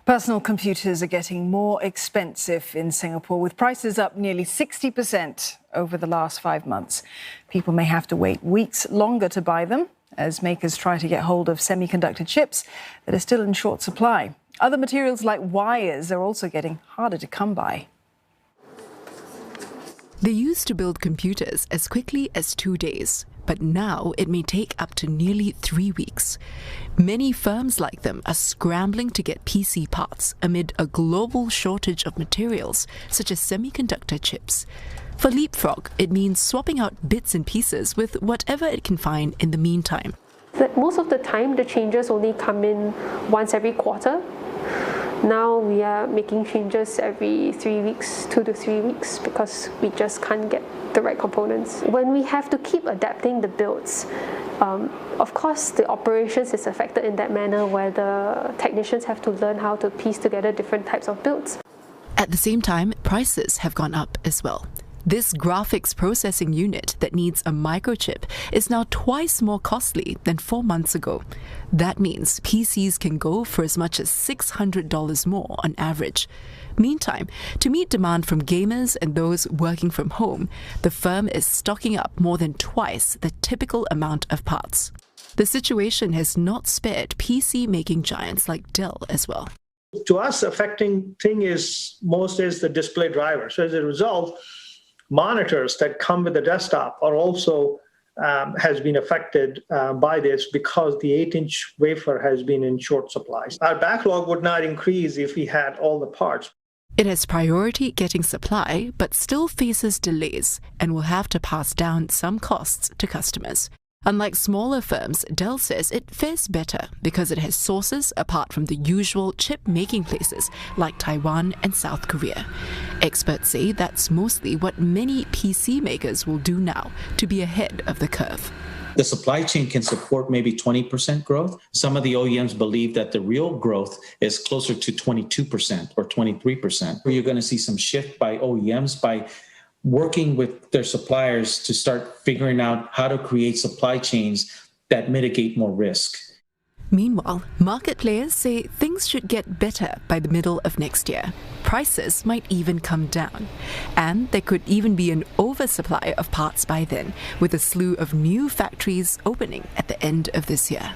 Personal computers are getting more expensive in Singapore, with prices up nearly 60% over the last 5 months. People may have to wait weeks longer to buy them as makers try to get hold of semiconductor chips that are still in short supply. Other materials like wires are also getting harder to come by. They used to build computers as quickly as 2 days, but now it may take up to nearly 3 weeks. Many firms like them are scrambling to get PC parts amid a global shortage of materials, such as semiconductor chips. For Leapfrog, it means swapping out bits and pieces with whatever it can find in the meantime. Most of the time, the changes only come in once every quarter. Now we are making changes every 3 weeks, 2 to 3 weeks, because we just can't get the right components. When we have to keep adapting the builds, of course the operations is affected in that manner, where the technicians have to learn how to piece together different types of builds. At the same time, prices have gone up as well. This graphics processing unit that needs a microchip is now twice more costly than 4 months ago. That means PCs can go for as much as $600 more on average. Meantime, to meet demand from gamers and those working from home, the firm is stocking up more than twice the typical amount of parts. The situation has not spared PC-making giants like Dell as well. To us, affecting thing is most is the display driver. So as a result, monitors that come with the desktop are also has been affected by this because the 8-inch wafer has been in short supply. Our backlog would not increase if we had all the parts. It has priority getting supply, but still faces delays and will have to pass down some costs to customers. Unlike smaller firms, Dell says it fares better because it has sources apart from the usual chip-making places like Taiwan and South Korea. Experts say that's mostly what many PC makers will do now to be ahead of the curve. The supply chain can support maybe 20% growth. Some of the OEMs believe that the real growth is closer to 22% or 23%. You're going to see some shift by OEMs by working with their suppliers to start figuring out how to create supply chains that mitigate more risk. Meanwhile, market players say things should get better by the middle of next year. Prices might even come down. And there could even be an oversupply of parts by then, with a slew of new factories opening at the end of this year.